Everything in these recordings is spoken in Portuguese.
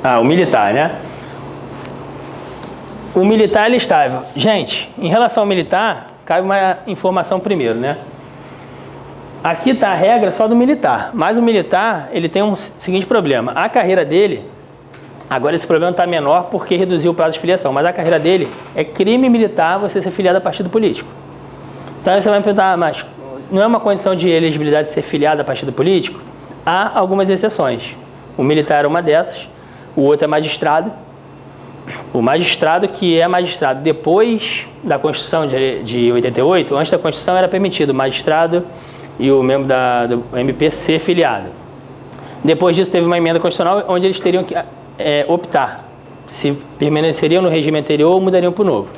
O militar, né? O militar ele é estável. Gente, em relação ao militar, cabe uma informação primeiro, né? Aqui está a regra só do militar, mas o militar ele tem um seguinte problema. A carreira dele, agora esse problema está menor porque reduziu o prazo de filiação, mas a carreira dele é crime militar você ser filiado a partido político. Então você vai me perguntar, mas não é uma condição de elegibilidade ser filiado a partido político? Há algumas exceções. O militar é uma dessas, o outro é magistrado. O magistrado que é magistrado depois da Constituição de 88, antes da Constituição era permitido o magistrado e o membro do MP ser filiado. Depois disso teve uma emenda constitucional onde eles teriam que optar se permaneceriam no regime anterior ou mudariam para o novo.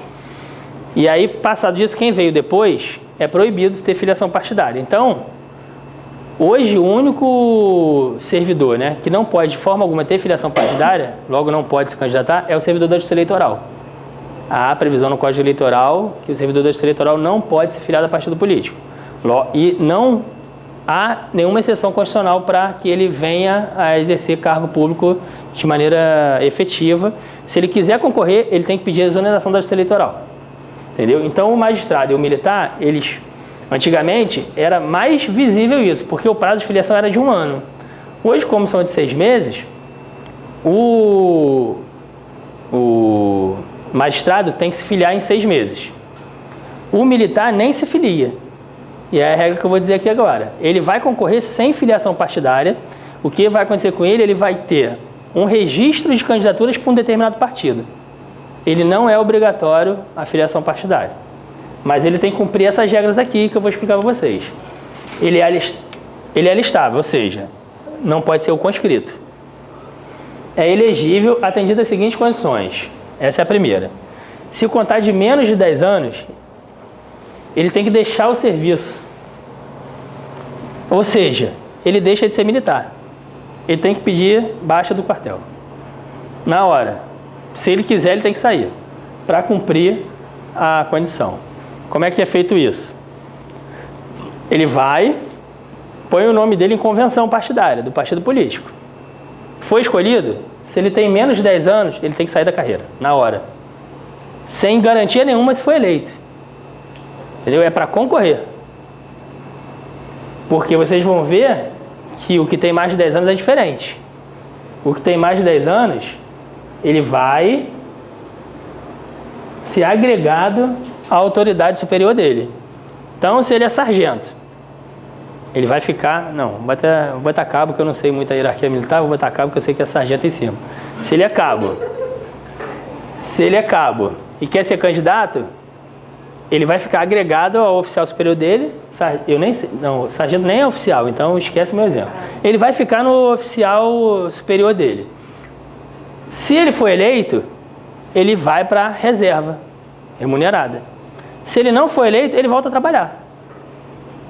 E aí, passado disso, quem veio depois é proibido de ter filiação partidária. Então, hoje o único servidor, né, que não pode de forma alguma ter filiação partidária, logo não pode se candidatar, é o servidor da Justiça Eleitoral. Há previsão no Código Eleitoral que o servidor da Justiça Eleitoral não pode ser filiado a partido político. E não há nenhuma exceção constitucional para que ele venha a exercer cargo público de maneira efetiva. Se ele quiser concorrer, ele tem que pedir a exoneração da Justiça Eleitoral. Entendeu? Então, o magistrado e o militar, eles, antigamente, era mais visível isso, porque o prazo de filiação era de 1 ano. Hoje, como são de 6 meses, o magistrado tem que se filiar em 6 meses. O militar nem se filia. E é a regra que eu vou dizer aqui agora. Ele vai concorrer sem filiação partidária. O que vai acontecer com ele? Ele vai ter um registro de candidaturas para um determinado partido. Ele não é obrigatório a filiação partidária. Mas ele tem que cumprir essas regras aqui que eu vou explicar para vocês. Ele é listável, ou seja, não pode ser o conscrito. É elegível atendido às seguintes condições. Essa é a primeira. Se contar de menos de 10 anos, ele tem que deixar o serviço. Ou seja, ele deixa de ser militar. Ele tem que pedir baixa do quartel. Na hora. Se ele quiser, ele tem que sair para cumprir a condição. Como é que é feito isso? Ele vai, põe o nome dele em convenção partidária, do partido político. Foi escolhido? Se ele tem menos de 10 anos, ele tem que sair da carreira, na hora. Sem garantia nenhuma se foi eleito. Entendeu? É para concorrer. Porque vocês vão ver que o que tem mais de 10 anos é diferente. O que tem mais de 10 anos, ele vai ser agregado à autoridade superior dele. Então, se ele é sargento, ele vai ficar... Não, vou botar cabo, que eu não sei muito a hierarquia militar, vou botar cabo, que eu sei que é sargento em cima. Se ele é cabo e quer ser candidato, ele vai ficar agregado ao oficial superior dele. Eu nem sei, não, sargento nem é oficial, então esquece meu exemplo. Ele vai ficar no oficial superior dele. Se ele for eleito, ele vai para a reserva, remunerada. Se ele não for eleito, ele volta a trabalhar.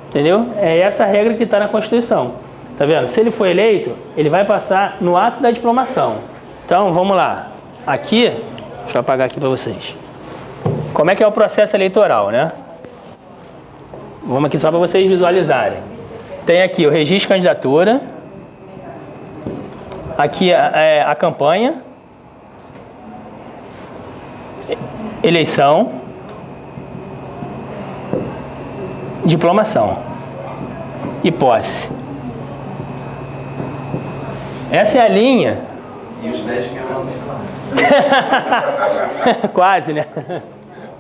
Entendeu? É essa a regra que está na Constituição. Tá vendo? Se ele for eleito, ele vai passar no ato da diplomação. Então, vamos lá. Aqui, deixa eu apagar aqui para vocês. Como é que é o processo eleitoral, né? Vamos aqui só para vocês visualizarem. Tem aqui o registro de candidatura. Aqui é a campanha. Eleição. Diplomação. E posse. Essa é a linha. E os 10 que eu Quase, né? Um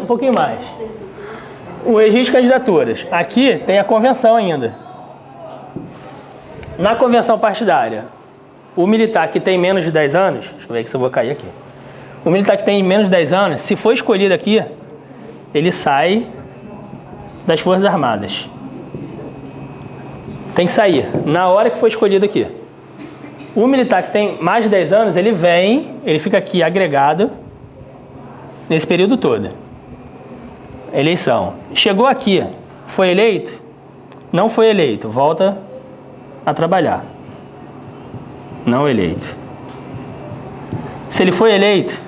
pouquinho mais. O registro de candidaturas. Aqui tem a convenção ainda. Na convenção partidária, o militar que tem menos de 10 anos... Deixa eu ver se eu vou cair aqui. O militar que tem menos de 10 anos, se for escolhido aqui, ele sai das Forças Armadas. Tem que sair na hora que for escolhido aqui. O militar que tem mais de 10 anos, ele fica aqui agregado nesse período todo. Eleição. Chegou aqui, foi eleito? Não foi eleito, volta a trabalhar. Não eleito. Se ele foi eleito,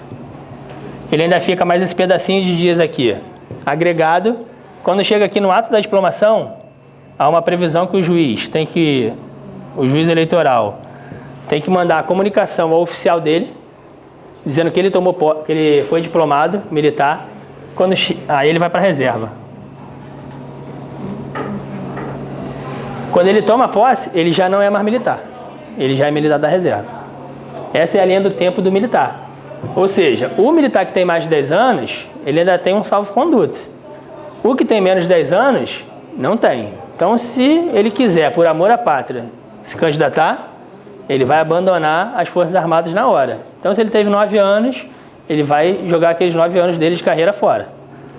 ele ainda fica mais esse pedacinho de dias aqui, agregado. Quando chega aqui no ato da diplomação, há uma previsão que o juiz eleitoral, tem que mandar a comunicação ao oficial dele, dizendo que ele que ele foi diplomado militar, aí ele vai para a reserva. Quando ele toma posse, ele já não é mais militar, ele já é militar da reserva. Essa é a linha do tempo do militar. Ou seja, o militar que tem mais de 10 anos, ele ainda tem um salvo-conduto. O que tem menos de 10 anos, não tem. Então, se ele quiser, por amor à pátria, se candidatar, ele vai abandonar as Forças Armadas na hora. Então, se ele teve 9 anos, ele vai jogar aqueles 9 anos dele de carreira fora.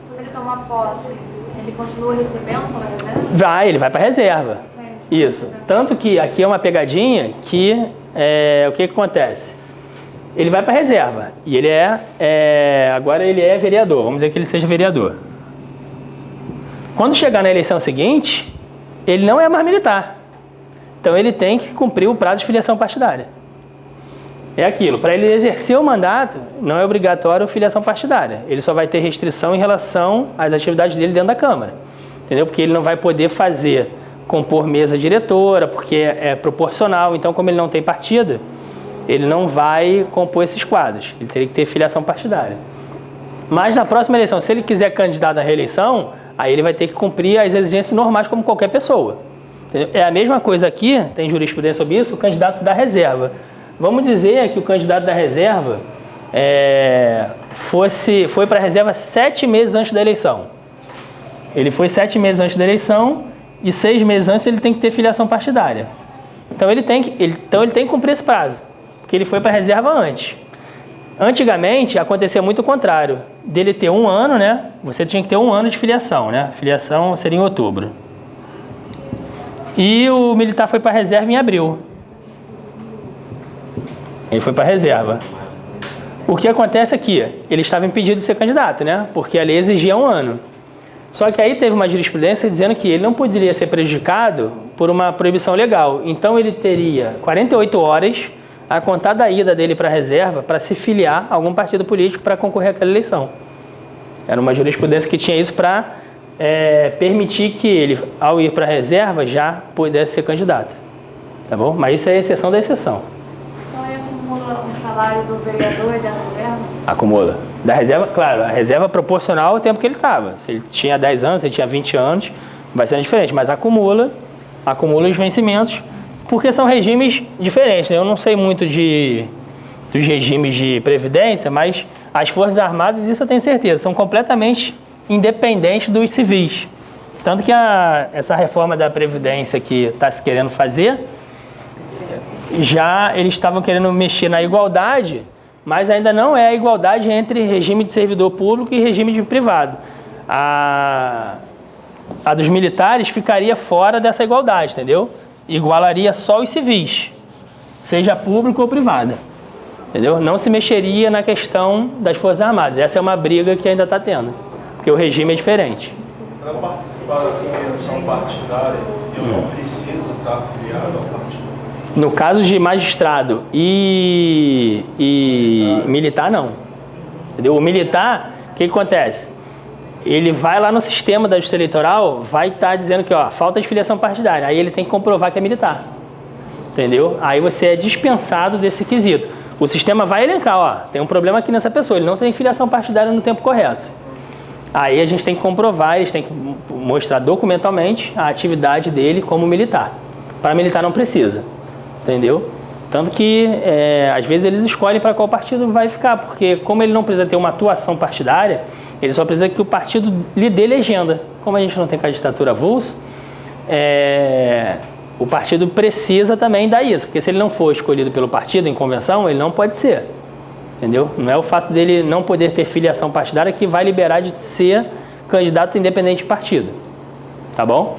Quando ele toma posse, ele continua recebendo pela reserva? Vai, ele vai para a reserva. Sim. Isso. Tanto que aqui é uma pegadinha que, o que acontece? Ele vai para a reserva e ele agora ele é vereador, vamos dizer que ele seja vereador. Quando chegar na eleição seguinte, ele não é mais militar. Então ele tem que cumprir o prazo de filiação partidária. É aquilo, para ele exercer o mandato, não é obrigatório a filiação partidária. Ele só vai ter restrição em relação às atividades dele dentro da Câmara. Entendeu? Porque ele não vai poder compor mesa diretora, porque é proporcional. Então, como ele não tem partido, ele não vai compor esses quadros. Ele teria que ter filiação partidária. Mas na próxima eleição, se ele quiser candidato à reeleição, aí ele vai ter que cumprir as exigências normais como qualquer pessoa. Entendeu? É a mesma coisa aqui, tem jurisprudência sobre isso, o candidato da reserva. Vamos dizer que o candidato da reserva foi para a reserva 7 meses antes da eleição. Ele foi 7 meses antes da eleição e 6 meses antes ele tem que ter filiação partidária. Então ele tem que cumprir esse prazo, porque ele foi para a reserva antes. Antigamente acontecia muito o contrário, dele ter 1 ano, né? Você tinha que ter 1 ano de filiação, né? Filiação seria em outubro. E o militar foi para a reserva em abril. Ele foi para a reserva. O que acontece aqui? Ele estava impedido de ser candidato, né? Porque a lei exigia 1 ano. Só que aí teve uma jurisprudência dizendo que ele não poderia ser prejudicado por uma proibição legal. Então ele teria 48 horas a contar da ida dele para a reserva para se filiar a algum partido político para concorrer àquela eleição. Era uma jurisprudência que tinha isso para permitir que ele, ao ir para a reserva, já pudesse ser candidato. Tá bom? Mas isso é a exceção da exceção. Então ele acumula o salário do vereador e da reserva? Acumula. Da reserva, claro, a reserva é proporcional ao tempo que ele estava. Se ele tinha 10 anos, se ele tinha 20 anos, vai ser diferente. Mas acumula os vencimentos, porque são regimes diferentes, né? Eu não sei muito dos regimes de previdência, mas as Forças Armadas, isso eu tenho certeza, são completamente independentes dos civis. Tanto que essa reforma da Previdência que está se querendo fazer, já eles estavam querendo mexer na igualdade, mas ainda não é a igualdade entre regime de servidor público e regime de privado. A dos militares ficaria fora dessa igualdade, entendeu? Igualaria só os civis, seja público ou privada, entendeu? Não se mexeria na questão das Forças Armadas. Essa é uma briga que ainda está tendo, porque o regime é diferente. Para participar da convenção partidária, eu não preciso estar afiliado ao partido. No caso de magistrado e militar, não. Entendeu? O militar, o que acontece? Ele vai lá no sistema da Justiça Eleitoral, vai estar dizendo que falta de filiação partidária. Aí ele tem que comprovar que é militar. Entendeu? Aí você é dispensado desse quesito. O sistema vai elencar, tem um problema aqui nessa pessoa, ele não tem filiação partidária no tempo correto. Aí a gente tem que comprovar, eles têm que mostrar documentalmente a atividade dele como militar. Para militar não precisa. Entendeu? Tanto que, às vezes, eles escolhem para qual partido vai ficar, porque como ele não precisa ter uma atuação partidária, ele só precisa que o partido lhe dê legenda. Como a gente não tem candidatura avulso, o partido precisa também dar isso, porque se ele não for escolhido pelo partido em convenção, ele não pode ser. Entendeu? Não é o fato dele não poder ter filiação partidária que vai liberar de ser candidato independente de partido. Tá bom?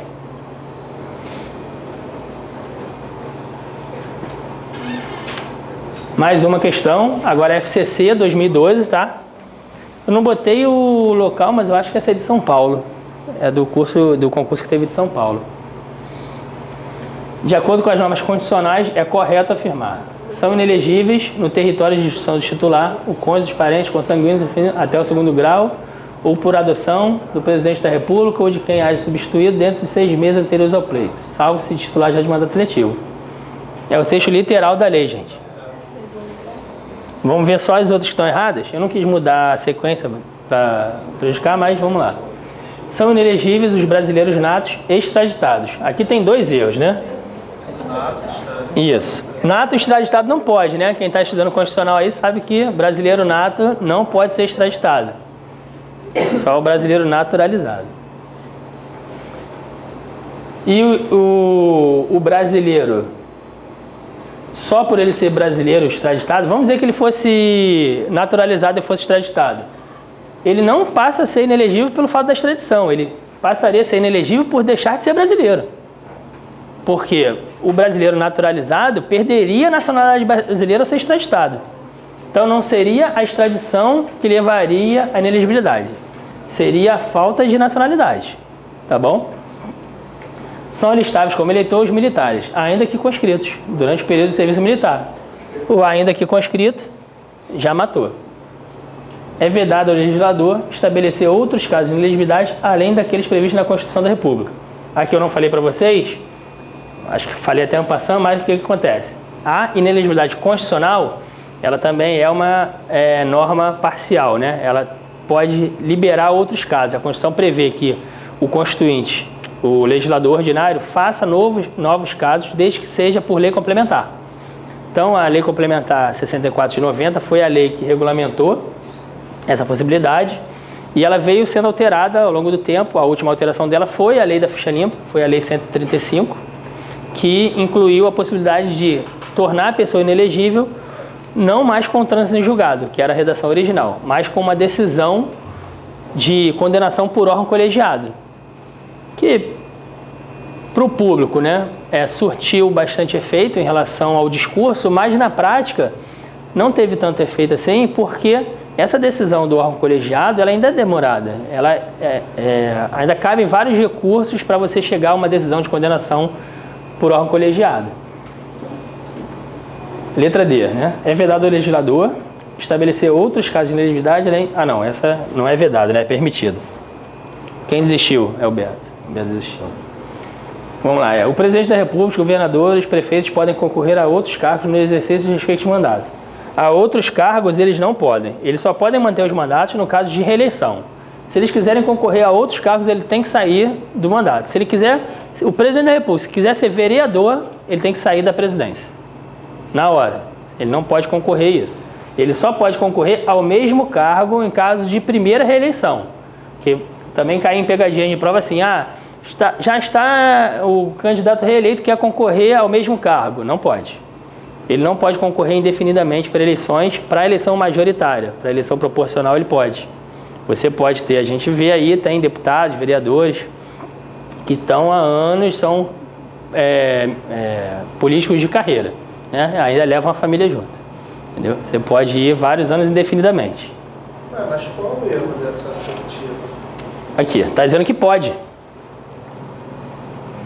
Mais uma questão, agora FCC 2012, tá? Eu não botei o local, mas eu acho que essa é de São Paulo. É do concurso que teve de São Paulo. De acordo com as normas constitucionais, é correto afirmar: são inelegíveis no território de jurisdição do titular, o cônjuge, os parentes, consanguíneos, até o 2º grau, ou por adoção do presidente da República ou de quem haja substituído dentro de 6 meses anteriores ao pleito, salvo se titular já de mandato letivo. É o texto literal da lei, gente. Vamos ver só as outras que estão erradas? Eu não quis mudar a sequência para prejudicar, mas vamos lá. São inelegíveis os brasileiros natos extraditados. Aqui tem 2 erros, né? Isso. Nato extraditado não pode, né? Quem está estudando constitucional aí sabe que brasileiro nato não pode ser extraditado. Só o brasileiro naturalizado. E o brasileiro, só por ele ser brasileiro extraditado, vamos dizer que ele fosse naturalizado e fosse extraditado. Ele não passa a ser inelegível pelo fato da extradição, ele passaria a ser inelegível por deixar de ser brasileiro. Porque o brasileiro naturalizado perderia a nacionalidade brasileira ao ser extraditado. Então não seria a extradição que levaria à inelegibilidade, seria a falta de nacionalidade, tá bom? São alistáveis como eleitores militares, ainda que conscritos, durante o período de serviço militar. O ainda que conscrito já matou. É vedado ao legislador estabelecer outros casos de inelegibilidade além daqueles previstos na Constituição da República. Aqui eu não falei para vocês, acho que falei até um passando, mas o que acontece? A inelegibilidade constitucional, ela também é uma norma parcial, né? Ela pode liberar outros casos. A Constituição prevê que o constituinte, o legislador ordinário, faça novos casos, desde que seja por lei complementar. Então, a Lei Complementar 64 de 90 foi a lei que regulamentou essa possibilidade e ela veio sendo alterada ao longo do tempo. A última alteração dela foi a Lei da Ficha Limpa, foi a Lei 135, que incluiu a possibilidade de tornar a pessoa inelegível não mais com trânsito em julgado, que era a redação original, mas com uma decisão de condenação por órgão colegiado, que para o público, né, surtiu bastante efeito em relação ao discurso, mas na prática não teve tanto efeito assim, porque essa decisão do órgão colegiado ela ainda é demorada, ela ainda cabem vários recursos para você chegar a uma decisão de condenação por órgão colegiado. Letra D, né? É vedado ao legislador estabelecer outros casos de inelegibilidade além... Ah, não, essa não é vedado, né? É permitido. Quem desistiu? É o Beto. O Beto desistiu. Vamos lá. O presidente da República, os governadores, os prefeitos podem concorrer a outros cargos no exercício de respectivos mandatos. A outros cargos eles não podem. Eles só podem manter os mandatos no caso de reeleição. Se eles quiserem concorrer a outros cargos, ele tem que sair do mandato. Se ele quiser, o presidente da República, se quiser ser vereador, ele tem que sair da presidência. Na hora. Ele não pode concorrer a isso. Ele só pode concorrer ao mesmo cargo em caso de primeira reeleição. Que também cai em pegadinha de prova assim, já está o candidato reeleito que quer concorrer ao mesmo cargo. Não pode. Ele não pode concorrer indefinidamente para eleições, para a eleição majoritária. Para a eleição proporcional ele pode. Você pode ter, a gente vê aí, tem deputados, vereadores, que estão há anos, são políticos de carreira, né? Ainda levam a família junto. Entendeu? Você pode ir vários anos indefinidamente. Mas qual é o erro dessa assertiva? Aqui, está dizendo que pode.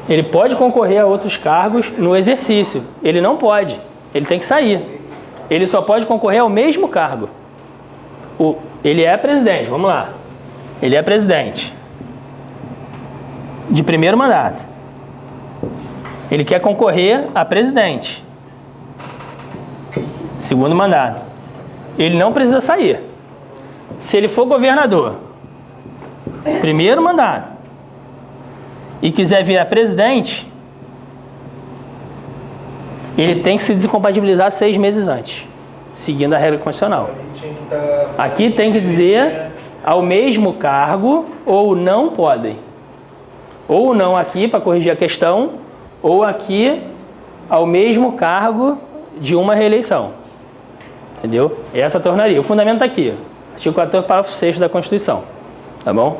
Ele pode concorrer a outros cargos no exercício. Ele não pode. Ele tem que sair. Ele só pode concorrer ao mesmo cargo. Ele é presidente, vamos lá. Ele é presidente de primeiro mandato. Ele quer concorrer a presidente. Segundo mandato. Ele não precisa sair. Se ele for governador, primeiro mandato, e quiser virar presidente, ele tem que se desincompatibilizar 6 meses antes, seguindo a regra constitucional. Aqui tem que dizer ao mesmo cargo ou não podem. Ou não aqui para corrigir a questão, ou aqui ao mesmo cargo de uma reeleição. Entendeu? Essa tornaria. O fundamento está aqui. Artigo 14, parágrafo 6º da Constituição. Tá bom?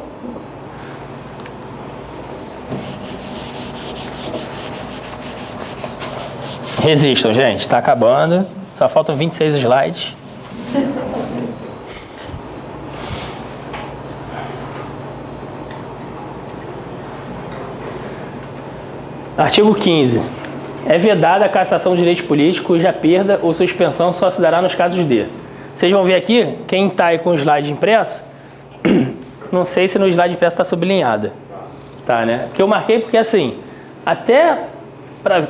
Resistam, gente. Está acabando. Só faltam 26 slides. Artigo 15. É vedada a cassação de direitos políticos cuja perda ou suspensão só se dará nos casos de... Vocês vão ver aqui, quem está aí com o slide impresso, não sei se no slide impresso está sublinhada. Tá, né? Porque eu marquei porque, assim, até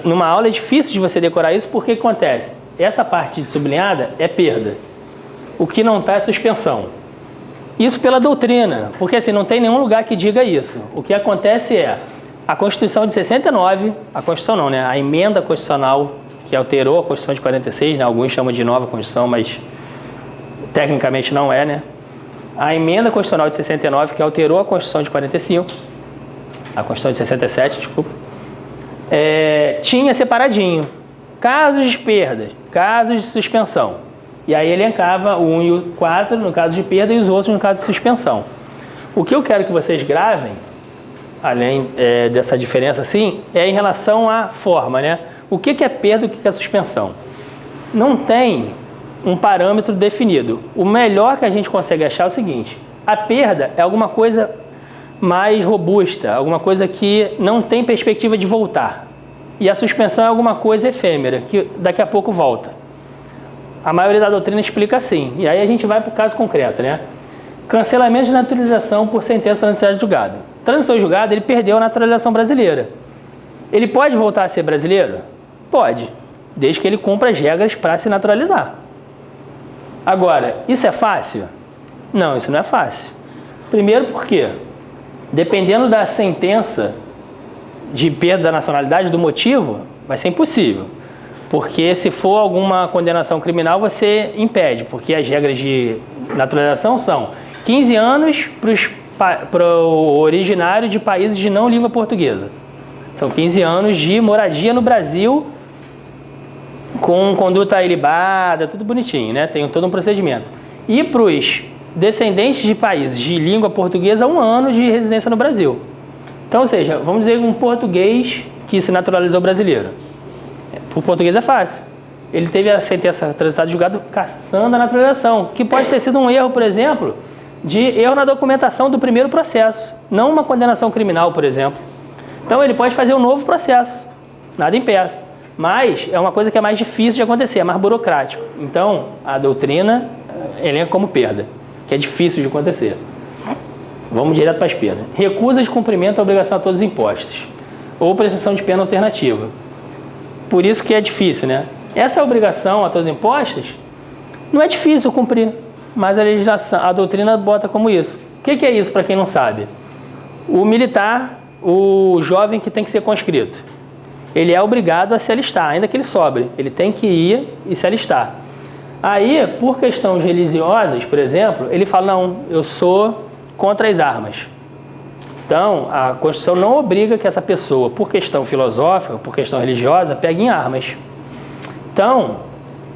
numa aula é difícil de você decorar isso, porque o que acontece? Essa parte sublinhada é perda. O que não está é suspensão. Isso pela doutrina, porque assim, não tem nenhum lugar que diga isso. O que acontece é, a Constituição de 69, a Constituição não, né? A emenda constitucional que alterou a Constituição de 46, né? Alguns chamam de nova Constituição, mas tecnicamente não é, né? A emenda constitucional de 69, que alterou a Constituição de 45, a Constituição de 67, desculpa, tinha separadinho casos de perda, casos de suspensão. E aí elencava o 1 e o 4 no caso de perda e os outros no caso de suspensão. O que eu quero que vocês gravem, além dessa diferença assim, é em relação à forma, né? O que é perda e o que é suspensão? Não tem um parâmetro definido. O melhor que a gente consegue achar é o seguinte: a perda é alguma coisa mais robusta, alguma coisa que não tem perspectiva de voltar. E a suspensão é alguma coisa efêmera, que daqui a pouco volta. A maioria da doutrina explica assim. E aí a gente vai para o caso concreto, né? Cancelamento de naturalização por sentença transitória de julgado. Transitou julgado, ele perdeu a naturalização brasileira. Ele pode voltar a ser brasileiro? Pode, desde que ele cumpra as regras para se naturalizar. Agora, isso é fácil? Não, isso não é fácil. Primeiro porque, dependendo da sentença de perda da nacionalidade, do motivo, vai ser impossível. Porque se for alguma condenação criminal, você impede, porque as regras de naturalização são 15 anos para o originário de países de não língua portuguesa. São 15 anos de moradia no Brasil com conduta ilibada, tudo bonitinho, né? Tem todo um procedimento. E para os descendentes de países de língua portuguesa, 1 ano de residência no Brasil. Então, ou seja, vamos dizer um português que se naturalizou brasileiro. Para o português é fácil. Ele teve a sentença transitada de julgado cassando a naturalização, que pode ter sido um erro, por exemplo, de erro na documentação do primeiro processo, não uma condenação criminal, por exemplo. Então, ele pode fazer um novo processo, nada impede. Mas é uma coisa que é mais difícil de acontecer, é mais burocrático. Então, a doutrina elenca como perda, que é difícil de acontecer. Vamos direto para as perdas. Recusa de cumprimento da obrigação a todos os impostos, ou prestação de pena alternativa. Por isso que é difícil, né? Essa obrigação a todos os impostos não é difícil cumprir, mas a legislação, a doutrina bota como isso. O que é isso, para quem não sabe? O militar, o jovem que tem que ser conscrito, ele é obrigado a se alistar, ainda que ele sobre. Ele tem que ir e se alistar. Aí, por questões religiosas, por exemplo, ele fala, não, eu sou contra as armas. Então, a Constituição não obriga que essa pessoa, por questão filosófica, por questão religiosa, pegue em armas. Então,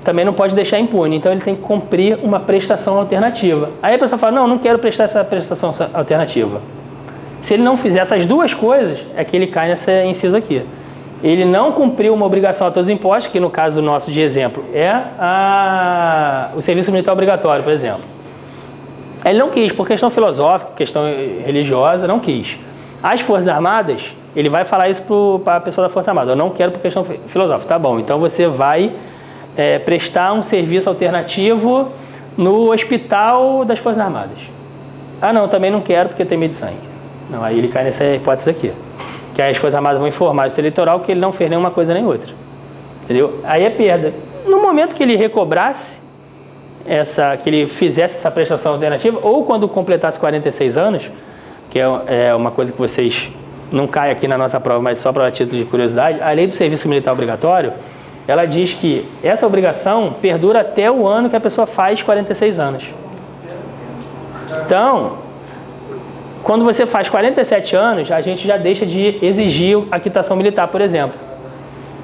também não pode deixar impune. Então, ele tem que cumprir uma prestação alternativa. Aí a pessoa fala, não quero prestar essa prestação alternativa. Se ele não fizer essas duas coisas, é que ele cai nesse inciso aqui. Ele não cumpriu uma obrigação a todos os impostos, que no caso nosso de exemplo é o serviço militar obrigatório, por exemplo. Ele não quis, por questão filosófica, questão religiosa, não quis. As Forças Armadas, ele vai falar isso para a pessoa da Força Armada, eu não quero por questão filosófica. Tá bom, então você vai prestar um serviço alternativo no hospital das Forças Armadas. Ah não, também não quero porque tem medo de sangue. Não, aí ele cai nessa hipótese aqui. Que as Forças Armadas vão informar o justiça eleitoral que ele não fez nenhuma coisa nem outra. Entendeu? Aí é perda. No momento que ele recobrasse, que ele fizesse essa prestação alternativa, ou quando completasse 46 anos, que é uma coisa que vocês não caem aqui na nossa prova, mas só para título de curiosidade, a lei do serviço militar obrigatório, ela diz que essa obrigação perdura até o ano que a pessoa faz 46 anos. Então, quando você faz 47 anos, a gente já deixa de exigir a quitação militar, por exemplo.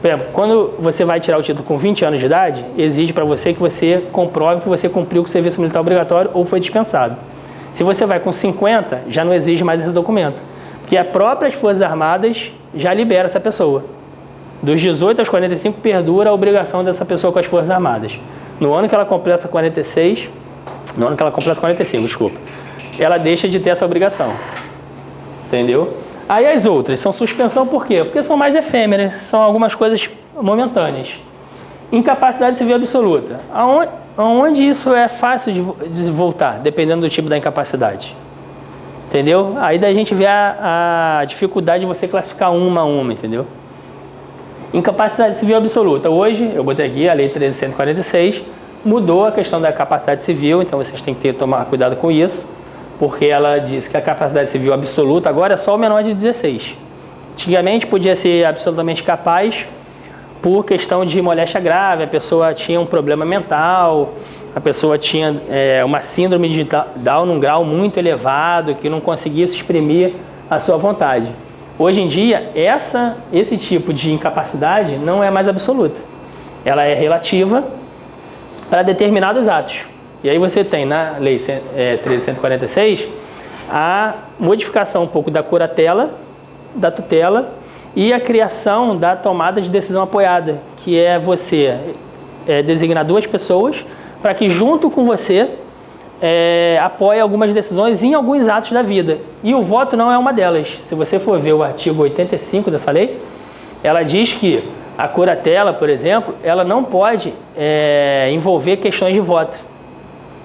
Por exemplo, quando você vai tirar o título com 20 anos de idade, exige para você que você comprove que você cumpriu com o serviço militar obrigatório ou foi dispensado. Se você vai com 50, já não exige mais esse documento, porque as próprias Forças Armadas já liberam essa pessoa. Dos 18 aos 45, perdura a obrigação dessa pessoa com as Forças Armadas. No ano que ela completa 45, desculpa, ela deixa de ter essa obrigação. Entendeu? Aí as outras são suspensão por quê? Porque são mais efêmeras, são algumas coisas momentâneas. Incapacidade civil absoluta. Aonde isso é fácil de voltar, dependendo do tipo da incapacidade. Entendeu? Aí daí a gente vê a dificuldade de você classificar uma a uma, entendeu? Incapacidade civil absoluta. Hoje, eu botei aqui a Lei 13.146, mudou a questão da capacidade civil, então vocês têm que tomar cuidado com isso, porque ela diz que a capacidade civil absoluta agora é só o menor de 16. Antigamente podia ser absolutamente capaz por questão de moléstia grave, a pessoa tinha um problema mental, a pessoa tinha uma síndrome de Down num grau muito elevado, que não conseguia se exprimir a sua vontade. Hoje em dia, esse tipo de incapacidade não é mais absoluta. Ela é relativa para determinados atos. E aí você tem na Lei 13.146 a modificação um pouco da curatela, da tutela e a criação da tomada de decisão apoiada, que é você designar duas pessoas para que junto com você apoie algumas decisões em alguns atos da vida. E o voto não é uma delas. Se você for ver o artigo 85 dessa lei, ela diz que a curatela, por exemplo, ela não pode envolver questões de voto.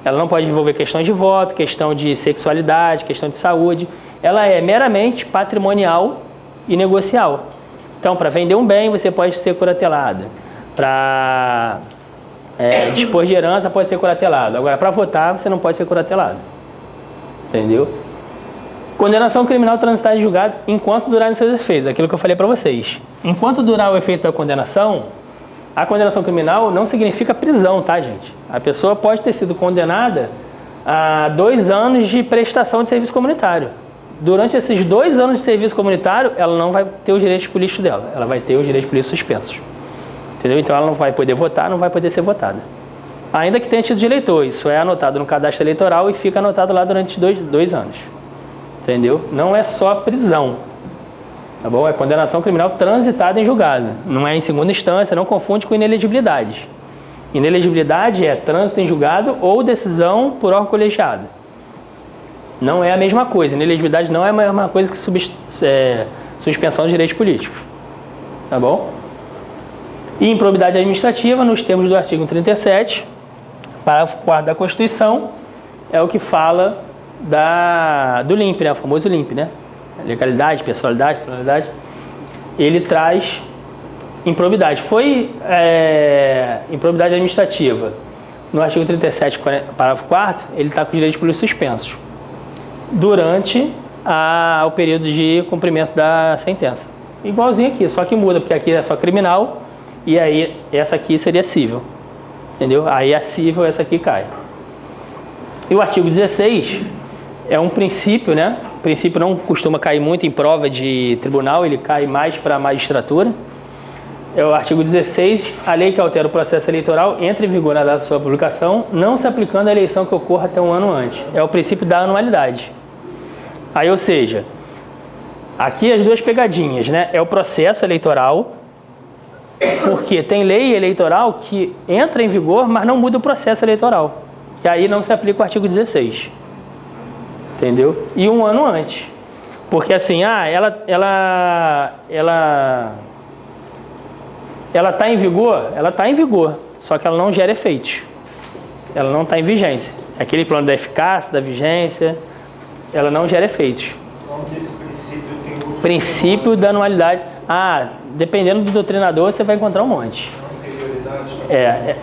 Ela não pode envolver questões de voto, questão de sexualidade, questão de saúde. Ela é meramente patrimonial e negocial. Então, para vender um bem, você pode ser curatelada. Para dispor de herança, pode ser curatelado. Agora, para votar, você não pode ser curatelado. Entendeu? Condenação criminal transitada em julgado enquanto durarem seus efeitos. Aquilo que eu falei para vocês. Enquanto durar o efeito da condenação, a condenação criminal não significa prisão, tá, gente? A pessoa pode ter sido condenada a 2 anos de prestação de serviço comunitário. Durante esses 2 anos de serviço comunitário, ela não vai ter os direitos políticos dela. Ela vai ter os direitos políticos suspensos. Entendeu? Então ela não vai poder votar, não vai poder ser votada. Ainda que tenha título de eleitor. Isso é anotado no cadastro eleitoral e fica anotado lá durante 2 anos. Entendeu? Não é só prisão. Tá bom? É condenação criminal transitada em julgado. Não é em segunda instância, não confunde com inelegibilidade. Inelegibilidade é trânsito em julgado ou decisão por órgão colegiado. Não é a mesma coisa. Inelegibilidade não é a mesma coisa que suspensão de direitos políticos. Tá bom? E improbidade administrativa, nos termos do artigo 37, parágrafo 4º da Constituição, é o que fala do LIMP, né? O famoso LIMP, né? Legalidade, pessoalidade, pluralidade. Ele traz improbidade. Foi improbidade administrativa. No artigo 37, parágrafo 4º, ele está com os direitos políticos suspensos durante o período de cumprimento da sentença. Igualzinho aqui, só que muda, porque aqui é só criminal e aí essa aqui seria cível. Entendeu? Aí a cível, essa aqui cai. E o artigo 16 é um princípio, né? O princípio não costuma cair muito em prova de tribunal, ele cai mais para a magistratura. É o artigo 16, a lei que altera o processo eleitoral entra em vigor na data de sua publicação, não se aplicando à eleição que ocorra até um ano antes. É o princípio da anualidade. Aí, ou seja, aqui as duas pegadinhas, né? É o processo eleitoral, porque tem lei eleitoral que entra em vigor, mas não muda o processo eleitoral. E aí não se aplica o artigo 16. Entendeu? E um ano antes. Porque assim, ela está em vigor? Ela está em vigor, só que ela não gera efeitos. Ela não está em vigência. Aquele plano da eficácia, da vigência, ela não gera efeitos. Então, desse princípio tem outro Princípio da anualidade. Dependendo do doutrinador, você vai encontrar um monte. anterioridade.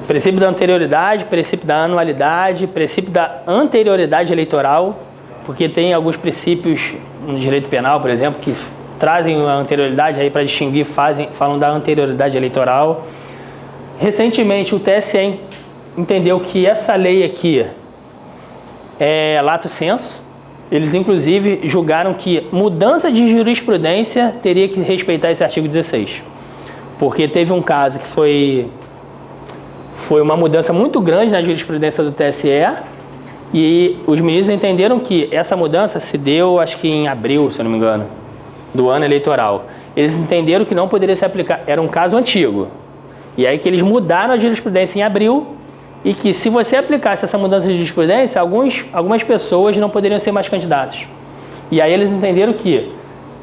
Princípio da anterioridade, princípio da anualidade, princípio da anterioridade eleitoral, porque tem alguns princípios no direito penal, por exemplo, que trazem a anterioridade aí para distinguir, falam da anterioridade eleitoral. Recentemente, o TSE entendeu que essa lei aqui é lato sensu. Eles, inclusive, julgaram que mudança de jurisprudência teria que respeitar esse artigo 16. Porque teve um caso que foi uma mudança muito grande na jurisprudência do TSE e os ministros entenderam que essa mudança se deu, acho que em abril, se eu não me engano, do ano eleitoral. Eles entenderam que não poderia se aplicar, era um caso antigo. E aí que eles mudaram a jurisprudência em abril e que se você aplicasse essa mudança de jurisprudência, algumas pessoas não poderiam ser mais candidatos. E aí eles entenderam que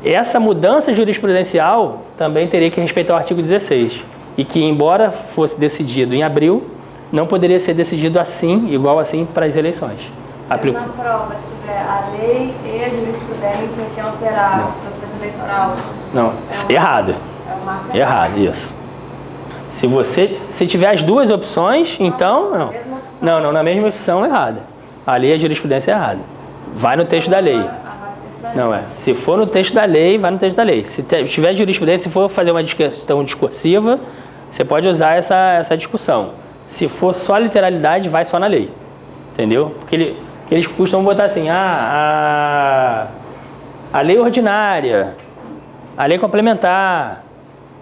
essa mudança jurisprudencial também teria que respeitar o artigo 16. E que, embora fosse decidido em abril, não poderia ser decidido assim, igual assim, para as eleições. Na prova, se tiver a lei e a jurisprudência que alterar o processo eleitoral... Não, errado. É uma Errado, isso. Se tiver as duas opções, então, não. Não, na mesma opção, errada. Ali a jurisprudência é errada. Vai no texto da lei. Não é. Se for no texto da lei, vai no texto da lei. Se tiver jurisprudência, se for fazer uma questão discursiva, você pode usar essa discussão. Se for só literalidade, vai só na lei. Entendeu? Porque eles costumam botar assim, a lei ordinária, a lei complementar,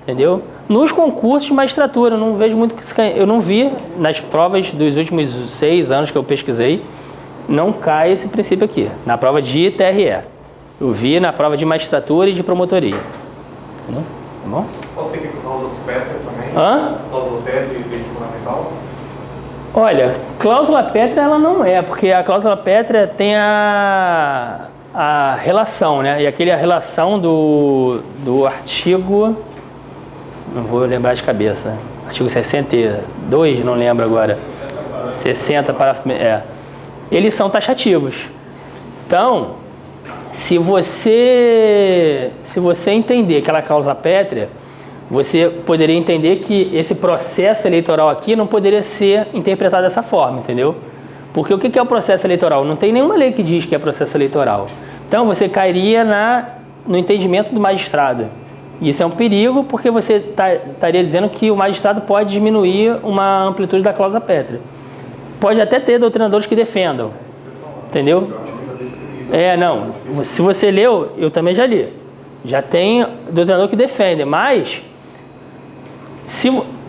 entendeu? Nos concursos de magistratura, eu não vejo muito que eu não vi nas provas dos últimos 6 anos que eu pesquisei, não cai esse princípio aqui, na prova de TRE. Eu vi na prova de magistratura e de promotoria. Entendeu? Tá bom? Você que cláusula pétrea também? Cláusula pétrea e direito fundamental? Olha, cláusula pétrea ela não é, porque a cláusula pétrea tem a relação, né? E aquele a relação do artigo, não vou lembrar de cabeça, artigo 62, não lembro agora, 60 parágrafo, eles são taxativos. Então, se você entender aquela cláusula pétrea, você poderia entender que esse processo eleitoral aqui não poderia ser interpretado dessa forma, entendeu? Porque o que é o processo eleitoral? Não tem nenhuma lei que diz que é processo eleitoral. Então, você cairia no entendimento do magistrado. Isso é um perigo, porque você estaria dizendo que o magistrado pode diminuir uma amplitude da cláusula pétrea. Pode até ter doutrinadores que defendam, entendeu? Não. Se você leu, eu também já li. Já tem doutrinador que defende, mas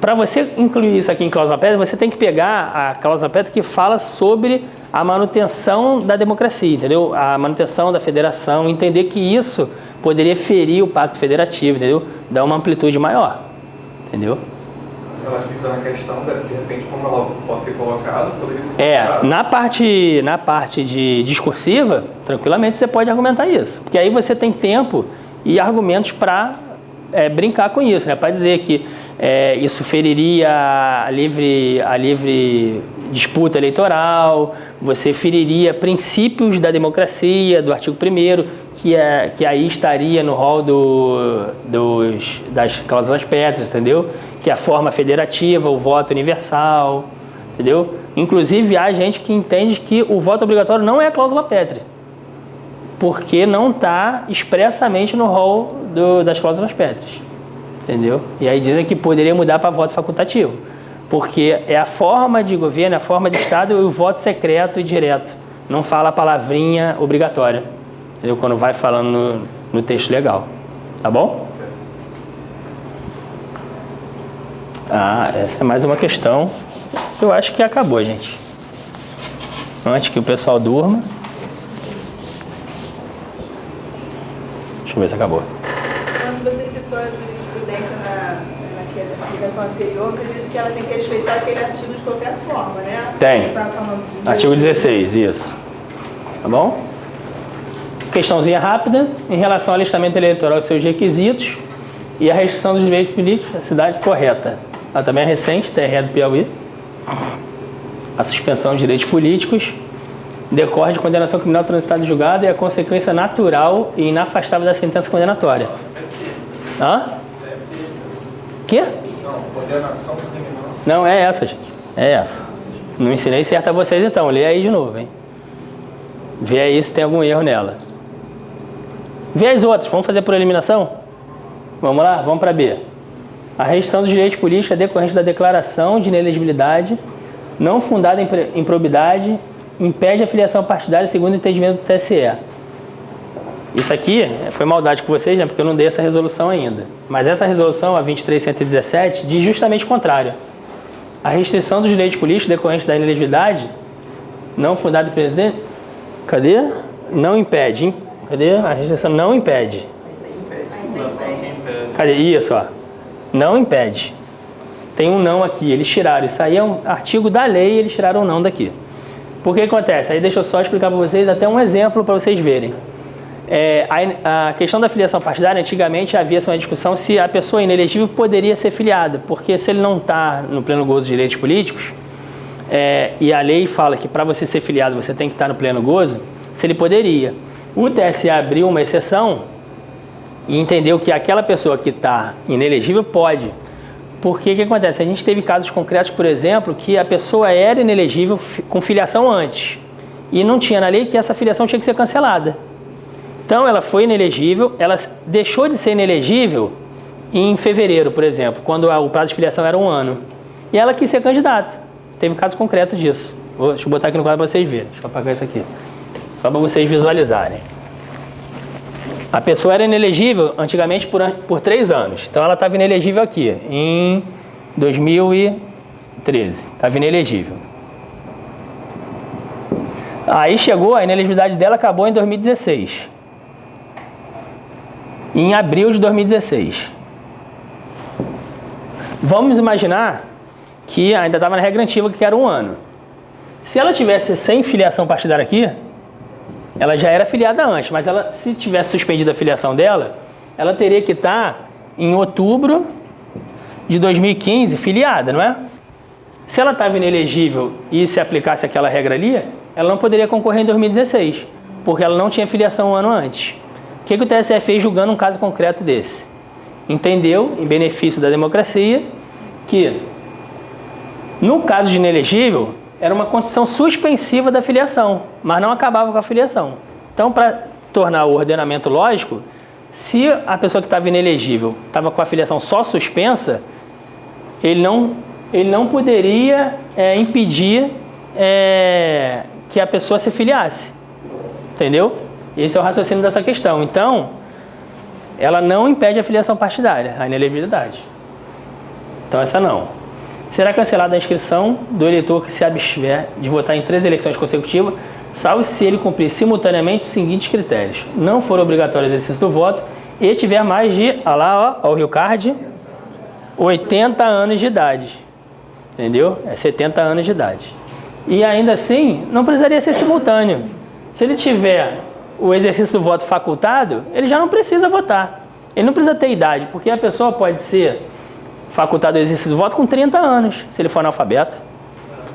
para você incluir isso aqui em cláusula pétrea, você tem que pegar a cláusula pétrea que fala sobre a manutenção da democracia, entendeu? A manutenção da federação, entender que isso poderia ferir o pacto federativo, entendeu? Dar uma amplitude maior, entendeu? Ela visa na questão, de repente, como ela pode ser colocada, poderia ser colocada. Na parte de discursiva, tranquilamente você pode argumentar isso, porque aí você tem tempo e argumentos para brincar com isso, né? Para dizer que isso feriria a livre disputa eleitoral, você feriria princípios da democracia, do artigo 1º, que aí estaria no rol das cláusulas pétreas, entendeu? Que é a forma federativa, o voto universal, entendeu? Inclusive, há gente que entende que o voto obrigatório não é a cláusula pétrea, porque não está expressamente no rol das cláusulas pétreas, entendeu? E aí dizem que poderia mudar para voto facultativo, porque é a forma de governo, é a forma de Estado e o voto secreto e direto. Não fala a palavrinha obrigatória, entendeu? Quando vai falando no texto legal. Tá bom? Essa é mais uma questão. Eu acho que acabou, gente. Antes que o pessoal durma. Deixa eu ver se acabou. Quando você citou a jurisprudência na explicação anterior, você disse que ela tem que respeitar aquele artigo de qualquer forma, né? Tem. Você estava falando de Artigo 16, isso. Tá bom? Questãozinha rápida. Em relação ao alistamento eleitoral e seus requisitos e a restrição dos direitos políticos, a cidade correta. Ela também é recente, TRE do Piauí. A suspensão de direitos políticos decorre de condenação criminal transitada e julgada e a consequência natural e inafastável da sentença condenatória. Quê? Não, condenação criminal. Não, é essa, gente. É essa. Não ensinei certo a vocês, então. Lê aí de novo, hein? Vê aí se tem algum erro nela. Vê as outras. Vamos fazer por eliminação? Vamos lá? Vamos para B. A restrição dos direitos políticos é decorrente da declaração de inelegibilidade não fundada em improbidade, impede a filiação partidária segundo o entendimento do TSE. Isso aqui foi maldade com vocês, né? Porque eu não dei essa resolução ainda. Mas essa resolução, a 23.117, diz justamente o contrário. A restrição dos direitos políticos decorrente da inelegibilidade não fundada em presidente... Cadê? Não impede, hein? Cadê? A restrição não impede. Cadê? Isso, ó. Não impede. Tem um não aqui, eles tiraram. Isso aí é um artigo da lei, eles tiraram o não daqui. Por que acontece? Aí deixa eu só explicar para vocês até um exemplo para vocês verem. A questão da filiação partidária, antigamente havia uma discussão se a pessoa inelegível poderia ser filiada, porque se ele não está no pleno gozo dos direitos políticos, e a lei fala que para você ser filiado você tem que estar no pleno gozo, se ele poderia. O TSE abriu uma exceção e entendeu que aquela pessoa que está inelegível pode. Porque o que acontece? A gente teve casos concretos, por exemplo, que a pessoa era inelegível com filiação antes e não tinha na lei que essa filiação tinha que ser cancelada. Então ela foi inelegível, ela deixou de ser inelegível em fevereiro, por exemplo, quando o prazo de filiação era 1 ano. E ela quis ser candidata. Teve um caso concreto disso. Deixa eu botar aqui no quadro para vocês verem. Deixa eu apagar isso aqui. Só para vocês visualizarem. A pessoa era inelegível antigamente por 3 anos. Então ela estava inelegível aqui, em 2013. Estava inelegível. Aí chegou, a inelegibilidade dela acabou em 2016. Em abril de 2016. Vamos imaginar que ainda estava na regra antiga, que era 1 ano. Se ela tivesse sem filiação partidária aqui, ela já era filiada antes, mas ela, se tivesse suspendido a filiação dela, ela teria que estar em outubro de 2015 filiada, não é? Se ela estava inelegível e se aplicasse aquela regra ali, ela não poderia concorrer em 2016, porque ela não tinha filiação 1 ano antes. O que o TSE fez julgando um caso concreto desse? Entendeu, em benefício da democracia, que no caso de inelegível, era uma condição suspensiva da filiação, mas não acabava com a filiação. Então, para tornar o ordenamento lógico, se a pessoa que estava inelegível estava com a filiação só suspensa, ele não poderia impedir que a pessoa se filiasse. Entendeu? Esse é o raciocínio dessa questão. Então, ela não impede a filiação partidária, a inelegibilidade. Então, essa não. Será cancelada a inscrição do eleitor que se abstiver de votar em 3 eleições consecutivas, salvo se ele cumprir simultaneamente os seguintes critérios: não for obrigatório o exercício do voto e tiver mais de, olha lá, ó, o Rio Card, 80 anos de idade. Entendeu? É 70 anos de idade. E ainda assim, não precisaria ser simultâneo. Se ele tiver o exercício do voto facultado, ele já não precisa votar. Ele não precisa ter idade, porque a pessoa pode ser facultado o exercício do voto com 30 anos, se ele for analfabeto.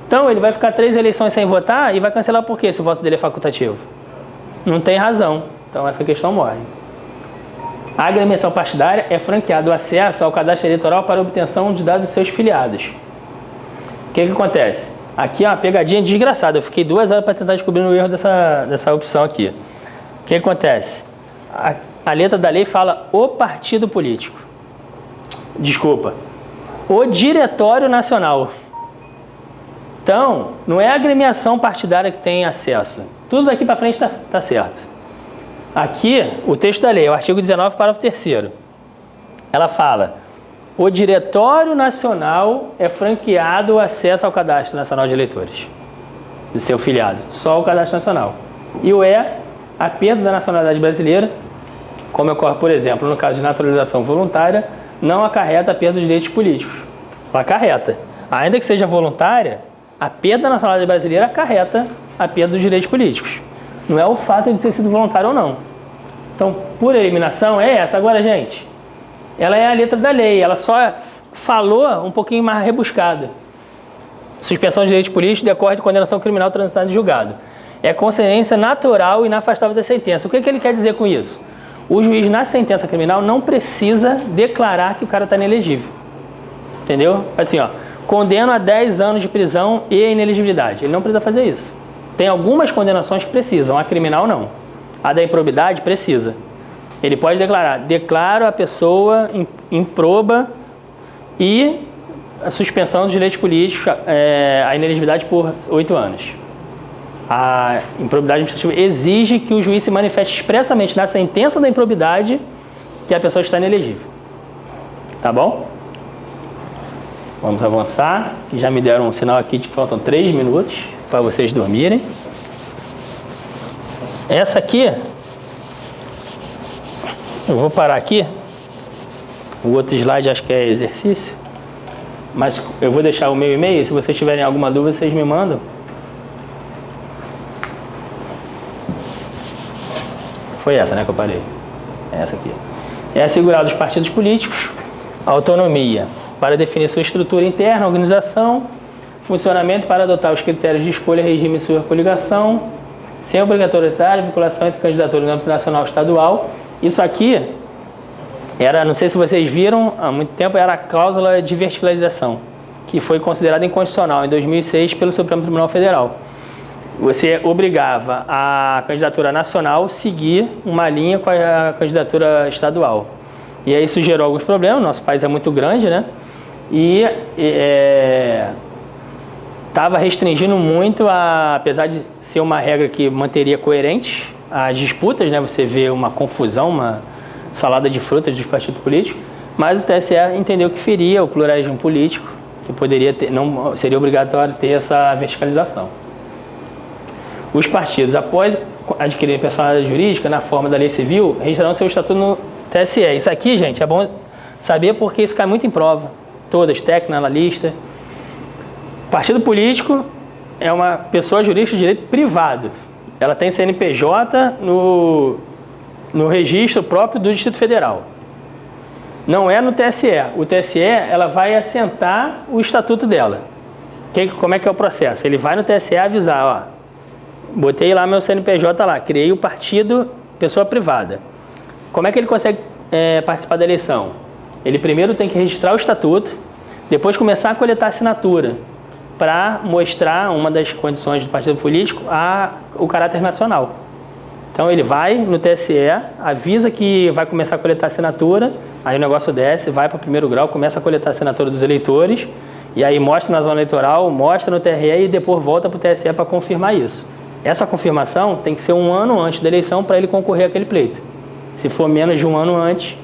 Então, ele vai ficar 3 eleições sem votar e vai cancelar por quê, se o voto dele é facultativo? Não tem razão. Então, essa questão morre. A agremiação partidária é franqueado o acesso ao cadastro eleitoral para obtenção de dados dos seus filiados. O que acontece? Aqui é uma pegadinha desgraçada. Eu fiquei 2 horas para tentar descobrir o erro dessa opção aqui. O que acontece? A letra da lei fala o partido político. Desculpa. O Diretório Nacional. Então, não é a agremiação partidária que tem acesso. Tudo daqui para frente está certo. Aqui, o texto da lei, o artigo 19, parágrafo 3º. Ela fala: o Diretório Nacional é franqueado o acesso ao Cadastro Nacional de Eleitores, de seu filiado. Só o Cadastro Nacional. E o a perda da nacionalidade brasileira, como ocorre, por exemplo, no caso de naturalização voluntária, não acarreta a perda dos direitos políticos. Ela acarreta. Ainda que seja voluntária, a perda da nacionalidade brasileira acarreta a perda dos direitos políticos. Não é o fato de ter sido voluntário ou não. Então, por eliminação, é essa. Agora, gente, ela é a letra da lei. Ela só falou um pouquinho mais rebuscada. Suspensão de direitos políticos decorre de condenação criminal transitada em julgado. É consequência natural e inafastável da sentença. O que ele quer dizer com isso? O juiz, na sentença criminal, não precisa declarar que o cara está inelegível. Entendeu? Assim, ó, condeno a 10 anos de prisão e inelegibilidade. Ele não precisa fazer isso. Tem algumas condenações que precisam, a criminal não. A da improbidade precisa. Ele pode declarar: declaro a pessoa improba e a suspensão dos direitos políticos, a inelegibilidade por 8 anos. A improbidade administrativa exige que o juiz se manifeste expressamente na sentença da improbidade que a pessoa está inelegível. Tá bom? Vamos avançar. Já me deram um sinal aqui de que faltam 3 minutos para vocês dormirem. Essa aqui, eu vou parar aqui. O outro slide acho que é exercício. Mas eu vou deixar o meu e-mail. Se vocês tiverem alguma dúvida, vocês me mandam. Foi essa, né, que eu parei. É essa aqui. É assegurado aos partidos políticos autonomia para definir sua estrutura interna, organização, funcionamento para adotar os critérios de escolha, regime e sua coligação, sem obrigatoriedade, vinculação entre candidatura no âmbito nacional e estadual. Isso aqui Não sei se vocês viram, há muito tempo era a cláusula de verticalização, que foi considerada inconstitucional em 2006 pelo Supremo Tribunal Federal. Você obrigava a candidatura nacional a seguir uma linha com a candidatura estadual. E aí isso gerou alguns problemas, nosso país é muito grande, né? E estava restringindo muito, apesar de ser uma regra que manteria coerente as disputas, né? Você vê uma confusão, uma salada de frutas dos partidos políticos, mas o TSE entendeu que feria o pluralismo político, que poderia ter, não seria obrigatório ter essa verticalização. Os partidos, após adquirirem personalidade jurídica na forma da lei civil, registrarão seu estatuto no TSE. Isso aqui, gente, é bom saber porque isso cai muito em prova. Todas, técnico, analista. Partido político é uma pessoa jurídica de direito privado. Ela tem CNPJ no registro próprio do Distrito Federal. Não é no TSE. O TSE, ela vai assentar o estatuto dela. Como é que é o processo? Ele vai no TSE avisar, ó, botei lá meu CNPJ lá, criei o partido pessoa privada. Como é que ele consegue participar da eleição? Ele primeiro tem que registrar o estatuto, depois começar a coletar assinatura, para mostrar uma das condições do partido político o caráter nacional. Então ele vai no TSE, avisa que vai começar a coletar assinatura, aí o negócio desce, vai para o primeiro grau, começa a coletar a assinatura dos eleitores, e aí mostra na zona eleitoral, mostra no TRE e depois volta para o TSE para confirmar isso. Essa confirmação tem que ser 1 ano antes da eleição para ele concorrer àquele pleito. Se for menos de 1 ano antes,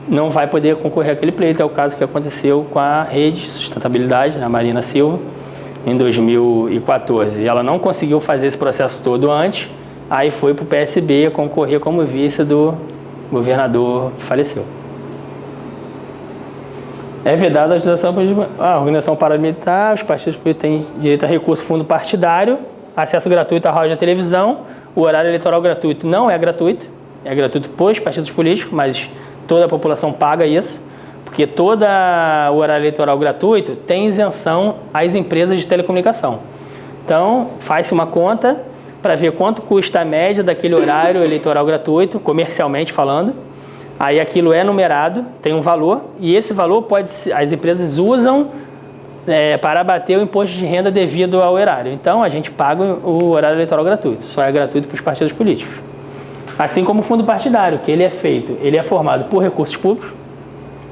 não vai poder concorrer àquele pleito. É o caso que aconteceu com a Rede de Sustentabilidade, a Marina Silva, em 2014. Ela não conseguiu fazer esse processo todo antes, aí foi para o PSB concorrer como vice do governador que faleceu. É vedada a utilização da organização paramilitar, os partidos políticos têm direito a recurso fundo partidário, acesso gratuito à rádio e à televisão, o horário eleitoral gratuito não é gratuito para os partidos políticos, mas toda a população paga isso, porque todo o horário eleitoral gratuito tem isenção às empresas de telecomunicação. Então, faz-se uma conta para ver quanto custa a média daquele horário eleitoral gratuito, comercialmente falando. Aí aquilo é numerado, tem um valor, e esse valor as empresas usam para abater o imposto de renda devido ao horário. Então, a gente paga o horário eleitoral gratuito, só é gratuito para os partidos políticos. Assim como o fundo partidário, que ele é formado por recursos públicos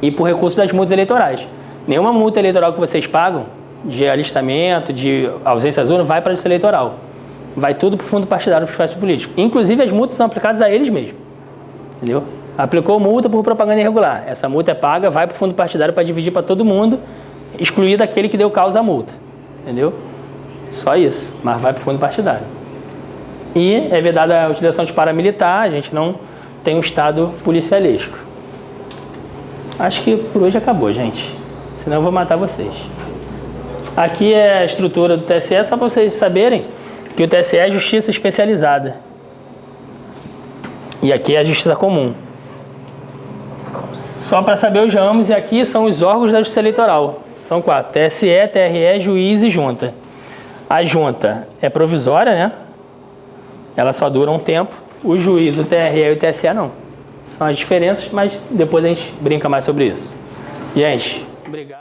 e por recursos das multas eleitorais. Nenhuma multa eleitoral que vocês pagam, de alistamento, de ausência às urnas, vai para a justiça eleitoral. Vai tudo para o fundo partidário para os partidos políticos. Inclusive, as multas são aplicadas a eles mesmos. Entendeu? Aplicou multa por propaganda irregular. Essa multa é paga, vai para o fundo partidário para dividir para todo mundo, excluído aquele que deu causa à multa. Entendeu? Só isso. Mas vai para o fundo partidário. E é vedada a utilização de paramilitar, a gente não tem um Estado policialesco. Acho que por hoje acabou, gente. Senão eu vou matar vocês. Aqui é a estrutura do TSE, só para vocês saberem que o TSE é justiça especializada. E aqui é a justiça comum. Só para saber os ramos, e aqui são os órgãos da justiça eleitoral. São 4, TSE, TRE, juiz e junta. A junta é provisória, né? Ela só dura um tempo. O juiz, o TRE e o TSE não. São as diferenças, mas depois a gente brinca mais sobre isso. Gente, obrigado.